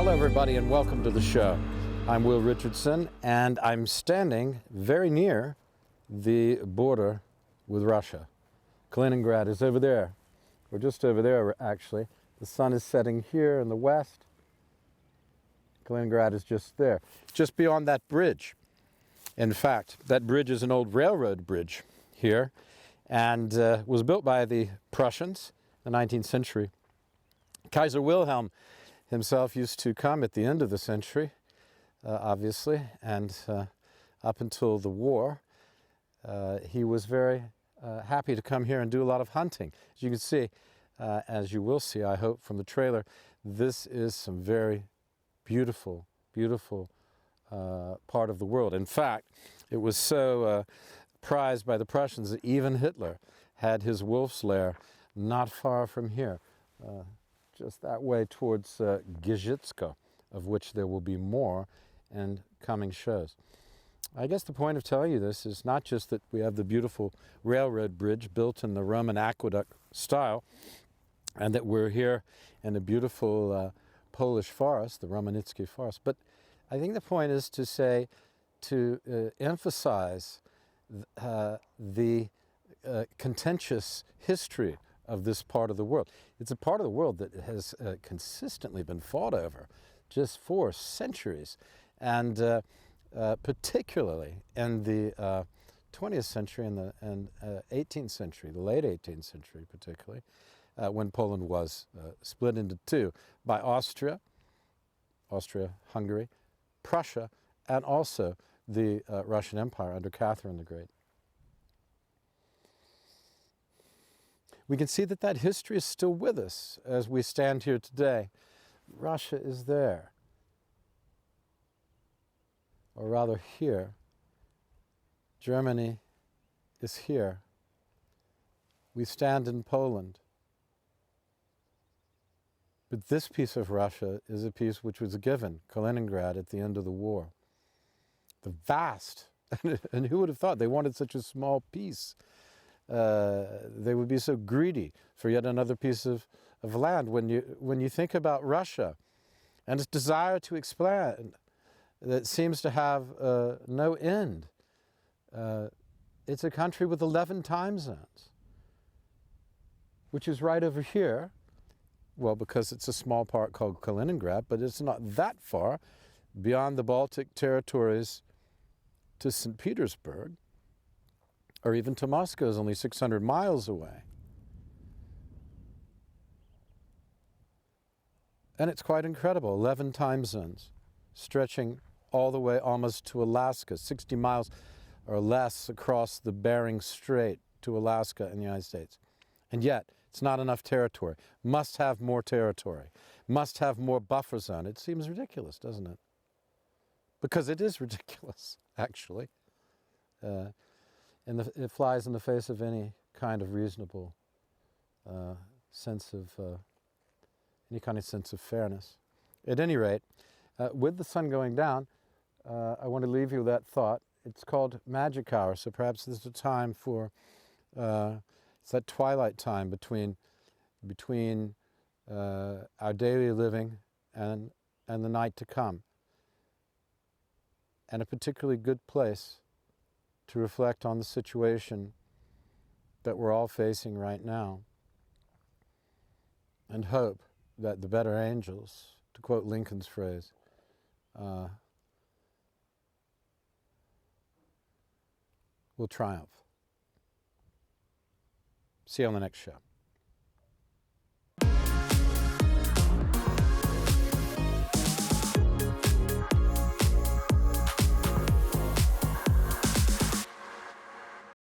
Hello everybody and welcome to the show. I'm Will Richardson and I'm standing very near the border with Russia. Kaliningrad is over there, or just over there actually. The sun is setting here in the west. Kaliningrad is just there, just beyond that bridge. In fact, that bridge is an old railroad bridge here and was built by the Prussians in the 19th century. Kaiser Wilhelm himself used to come at the end of the century, obviously, and up until the war, he was very happy to come here and do a lot of hunting. As you can see, as you will see, I hope, from the trailer, this is some very beautiful, beautiful part of the world. In fact, it was so prized by the Prussians that even Hitler had his wolf's lair not far from here, just that way towards Giżycko, of which there will be more in coming shows. I guess the point of telling you this is not just that we have the beautiful railroad bridge built in the Roman aqueduct style, and that we're here in a beautiful Polish forest, the Romanicki forest, but I think the point is to say, to emphasize the contentious history of this part of the world. It's a part of the world that has consistently been fought over just for centuries, and particularly in the 20th century and 18th century, the late 18th century particularly, when Poland was split into two by Austria, Hungary, Prussia, and also the Russian Empire under Catherine the Great. We can see that that history is still with us as we stand here today. Russia is there, or rather here. Germany is here. We stand in Poland. But this piece of Russia is a piece which was given, Kaliningrad, at the end of the war. The vast, and who would have thought they wanted such a small piece? They would be so greedy for yet another piece of land. When you think about Russia and its desire to expand, that seems to have no end. It's a country with 11 time zones, which is right over here. Well, because it's a small part called Kaliningrad, but it's not that far beyond the Baltic territories to St. Petersburg, or even to Moscow, is only 600 miles away. And it's quite incredible, 11 time zones, stretching all the way almost to Alaska, 60 miles or less across the Bering Strait to Alaska in the United States. And yet, it's not enough territory. Must have more territory. Must have more buffer zone. It seems ridiculous, doesn't it? Because it is ridiculous, actually. It flies in the face of any kind of reasonable sense of fairness. At any rate, with the sun going down, I want to leave you with that thought. It's called magic hour, so perhaps this is a time for it's that twilight time between our daily living and the night to come, and a particularly good place to reflect on the situation that we're all facing right now, and hope that the better angels, to quote Lincoln's phrase, will triumph. See you on the next show.